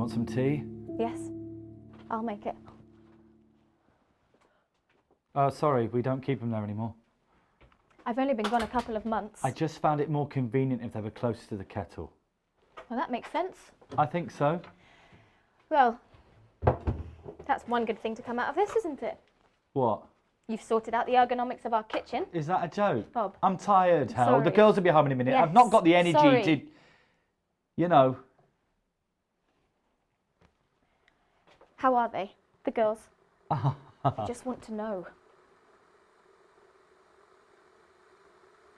want some tea? Yes, I'll make it. Sorry, we don't keep them there anymore. I've only been gone a couple of months. I just found it more convenient if they were close to the kettle. Well, that makes sense. I think so. Well, that's one good thing to come out of this, isn't it? What? You've sorted out the ergonomics of our kitchen. Is that a joke? Bob. I'm tired, Hel. Sorry. The girls will be home in a minute. Yes, I've not got the energy sorry. to... You know. How are they, the girls? I just want to know.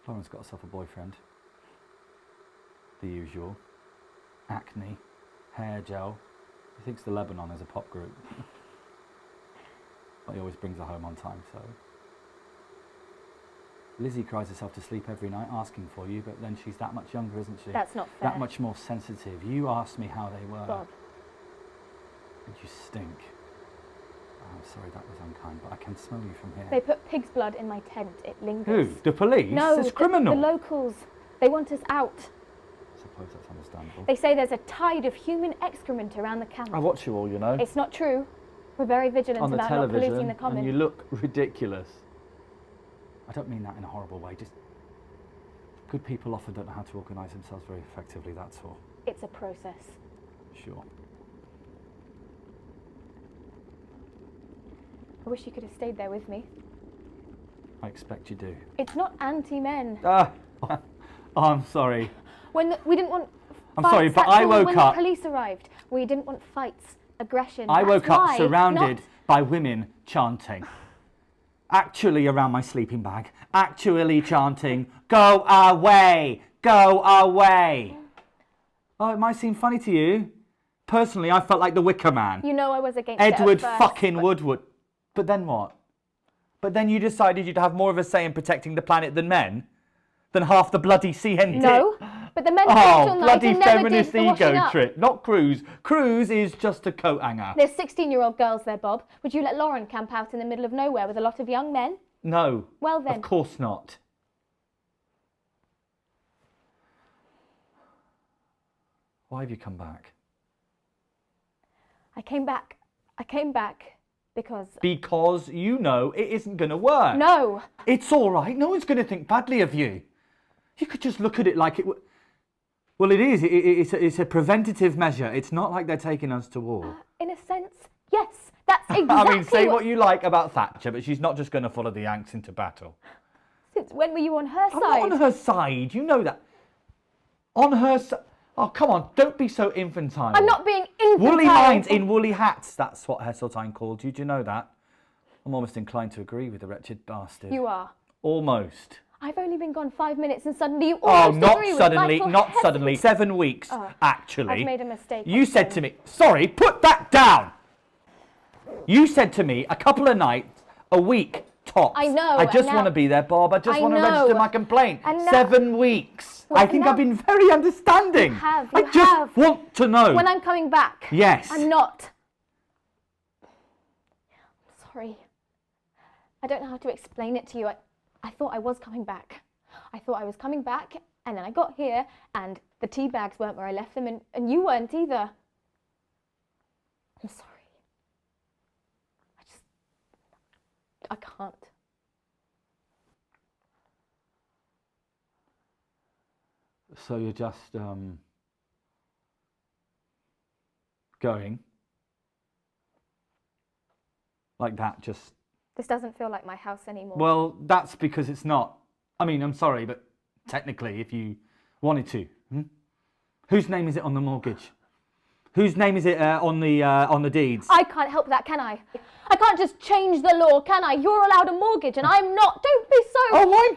Lauren's got herself a boyfriend. The usual. Acne. Hair gel. He thinks the Lebanon is a pop group. But he always brings her home on time, so... Lizzie cries herself to sleep every night asking for you, but then she's that much younger, isn't she? That's not fair. That much more sensitive. You asked me how they were. Bob. And you stink. Oh, I'm sorry, that was unkind, but I can smell you from here. They put pig's blood in my tent. It lingers. Who? The police? No, It's criminal. the locals. They want us out. I suppose that's understandable. They say there's a tide of human excrement around the camp. I watch you all, you know. It's not true. We're very vigilant on the about not television, polluting the common. and you look ridiculous. I don't mean that in a horrible way, just... Good people often don't know how to organise themselves very effectively, that's all. It's a process. Sure. I wish you could have stayed there with me. I expect you do. It's not anti-men. Oh, I'm sorry. We didn't want I'm fights, sorry, but that's I all. woke when up... the police arrived, we didn't want fights, aggression. I That's woke up why, surrounded not- by women chanting. Actually around my sleeping bag. Actually chanting, go away, go away. Oh, it might seem funny to you. Personally, I felt like the Wicker Man. You know I was against it Edward at first, fucking but Woodward. But then what? But then you decided you'd have more of a say in protecting the planet than men? Than half the bloody CN did? No, but the men Oh, all night bloody and never feminist did the washing ego up. trip. Not Cruz. Cruz is just a coat hanger. There's 16-year-old girls there, Bob. Would you let Lauren camp out in the middle of nowhere with a lot of young men? No. Well then. Of course not. Why have you come back? I came back because... Because you know it isn't going to work. No! It's all right. No one's going to think badly of you. You could just look at it like it... Well, it is. It's a preventative measure. It's not like they're taking us to war. In a sense, yes. That's exactly I mean, say what you like about Thatcher, but she's not just going to follow the Yanks into battle. Since when were you on her I'm side? not on her side. You know that. On her side... Oh, come on. Don't be so infantile. I'm not being infantile. Woolly minds in woolly hats. That's what Heseltine called you. Do you know that? I'm almost inclined to agree with the wretched bastard. You are. Almost. I've only been gone 5 minutes and suddenly you Oh, almost not agree with suddenly, Michael not Hess. suddenly. 7 weeks, actually. I've made a mistake. You said to me, sorry, put that down. You said to me a couple of nights, a week, tops. I know, I just and now- want to be there, Bob. I just I want to know. register my complaint. And now- 7 weeks. Well, I think now- I've been very understanding. You have, I you just have. want to know. When I'm coming back. Yes. I'm not. I'm sorry. I don't know how to explain it to you. I thought I was coming back. I thought I was coming back, and then I got here, and the tea bags weren't where I left them, and you weren't either. I'm sorry. I can't. So you're just going like that, just... This doesn't feel like my house anymore. Well, that's because it's not. I mean, I'm sorry, but technically, if you wanted to, whose name is it on the mortgage? Whose name is it on the deeds? I can't help that, can I? I can't just change the law, can I? You're allowed a mortgage, and I'm not. Don't be so... Oh,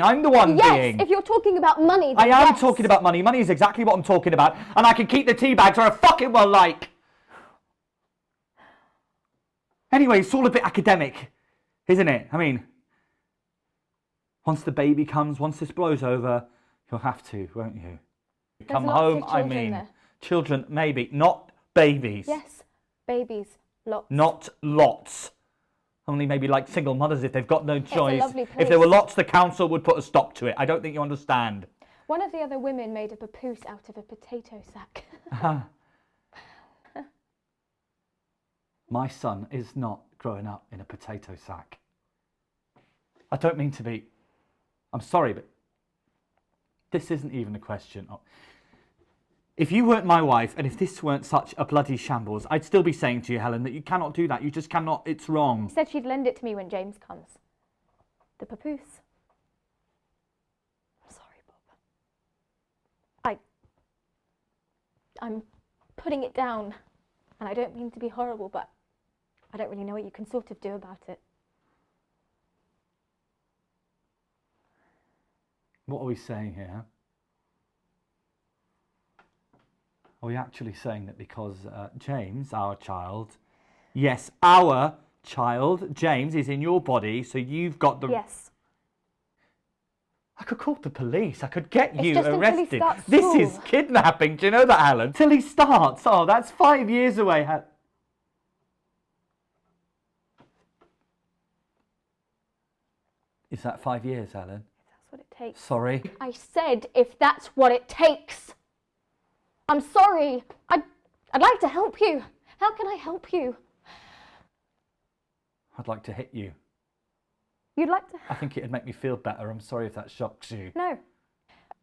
I'm the one yes, being. if you're talking about money, I then am yes. talking about money. Money is exactly what I'm talking about, and I can keep the tea bags where I fucking well like. Anyway, it's all a bit academic, isn't it? I mean, once the baby comes, once this blows over, you'll have to, won't you? Come lots of home, I children mean. there. Children, maybe, not babies. Yes, babies, lots. Not lots. Only maybe like single mothers if they've got no choice. lovely If there were place. lots, the council would put a stop to it. I don't think you understand. One of the other women made a papoose out of a potato sack. My son is not growing up in a potato sack. I don't mean to be... I'm sorry, but this isn't even a question of... If you weren't my wife, and if this weren't such a bloody shambles, I'd still be saying to you, Helen, that you cannot do that. You just cannot. It's wrong. She said she'd lend it to me when James comes. The papoose. I'm sorry, Bob. I'm putting it down, and I don't mean to be horrible, but I don't really know what you can sort of do about it. What are we saying here? Are we actually saying that because James, our child, yes, our child, James, is in your body, so you've got the... Yes. I could call the police. I could get you just until he arrested. starts This school. is kidnapping. Do you know that, Alan? Till he starts. Oh, that's 5 years away. Is that 5 years, Alan? That's what it takes. Sorry. I said if that's what it takes. I'm sorry. I'd like to help you. How can I help you? I'd like to hit you. You'd like to... I think it'd make me feel better. I'm sorry if that shocks you. No.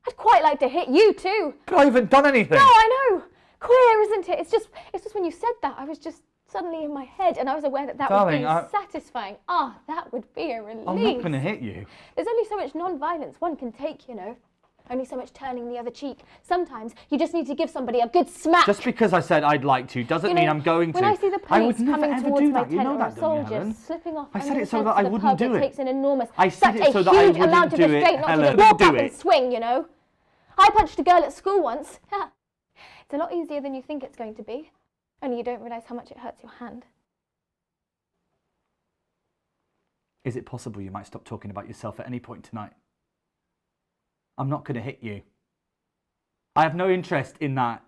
I'd quite like to hit you too. But I haven't done anything. No, I know. Queer, isn't it? It's just when you said that, I was just suddenly in my head and I was aware that Darling, would be satisfying. Ah, that would be a relief. I'm not going to hit you. There's only so much non-violence one can take, you know. Only so much turning the other cheek. Sometimes you just need to give somebody a good smack. Just because I said I'd like to doesn't mean I'm going to. When I see the I police would never coming ever towards do my that. You tent know or that, a don't you, soldier Helen? slipping off I under said the it so fence that to I the wouldn't pub, do it. takes an enormous, I said such it so a that I huge wouldn't amount of do it, restraint not Helen. to just walk Do up it. and swing, you know. I punched a girl at school once. It's a lot easier than you think it's going to be. Only you don't realise how much it hurts your hand. Is it possible you might stop talking about yourself at any point tonight? I'm not going to hit you. I have no interest in that.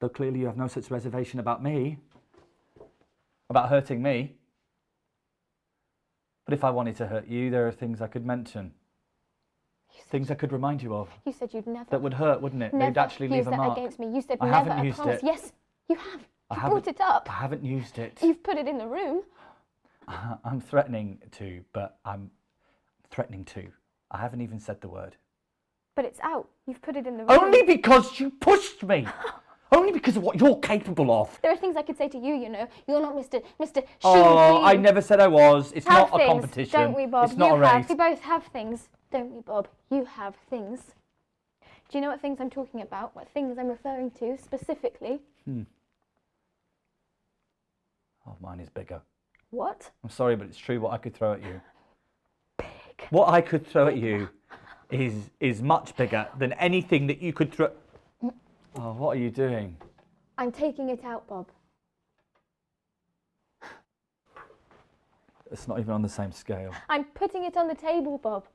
Though clearly you have no such reservation about me. About hurting me. But if I wanted to hurt you, there are things I could mention. Things I could remind you of. You said you'd never... That would hurt, wouldn't it? Never They'd actually leave use a that mark. against me. You said I never, haven't I used promise. it. Yes, you have. I You haven't- brought it up. I haven't used it. You've put it in the room. I'm threatening to, but I'm threatening to. I haven't even said the word. But it's out. You've put it in the room. Only because you pushed me. Only because of what you're capable of. There are things I could say to you, you know. You're not Mr. Oh, Sheen I Clean. never said I was. It's Have not a things, competition. don't we, Bob? It's not you a race. have. We both have things, don't we, Bob? You have things. Do you know what things I'm talking about? What things I'm referring to specifically? Oh, mine is bigger. What? I'm sorry, but it's true what I could throw at you. Big. What I could throw at you is much bigger than anything that you could throw. Oh, what are you doing? I'm taking it out, Bob. It's not even on the same scale. I'm putting it on the table, Bob.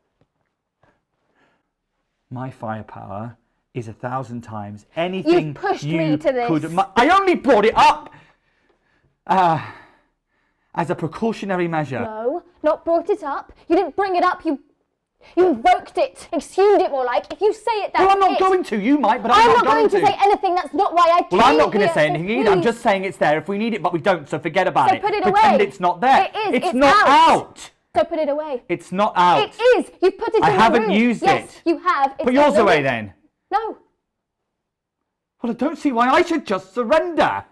My firepower is 1,000 times anything You've pushed you me to this. could. I only brought it up as a precautionary measure. No, not brought it up. You didn't bring it up. You invoked it, exhumed it more like. If you say it, that's Well, I'm not it. going to. You might, but I'm not not going to say anything. That's not why I came Well, I'm not going to here, say so anything either. I'm please. just saying it's there if we need it, but we don't, so forget about So it. put it Pretend away. it's not there. It is. It's not out. So put it away. It's not out. It is. You put it I in the haven't room. used yes, it. you have. It's Put yours in the away room. then. No. Well, I don't see why I should just surrender.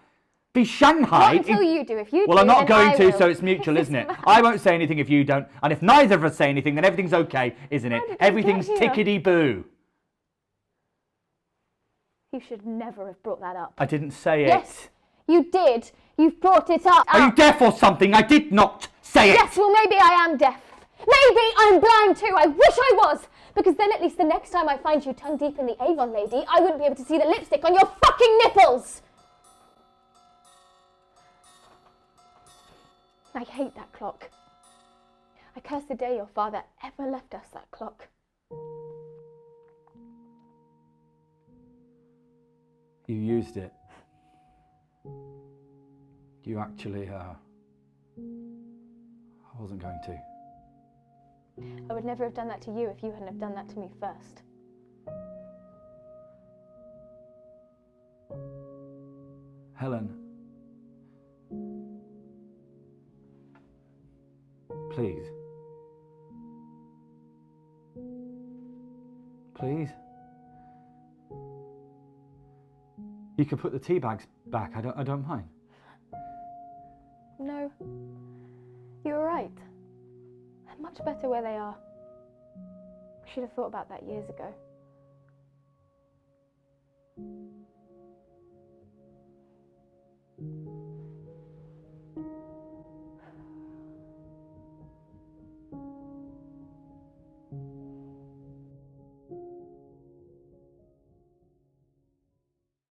Be Not Shanghai. until you do. If you Well, do, I'm not then going I to, will. so it's mutual, isn't it? I won't say anything if you don't. And if neither of us say anything, then everything's okay, isn't it? How did you Everything's get here? tickety-boo. You should never have brought that up. I didn't say it. Yes, you did. You've brought it up. Are you deaf or something? I did not say it. Yes, well, maybe I am deaf. Maybe I'm blind too. I wish I was. Because then at least the next time I find you tongue deep in the Avon lady, I wouldn't be able to see the lipstick on your fucking nipples. I hate that clock. I curse the day your father ever left us that clock. You used it. You actually, I wasn't going to. I would never have done that to you if you hadn't have done that to me first. Helen, Please. Please. You can put the tea bags back. I don't mind. No, you're right. They're much better where they are. We should have thought about that years ago.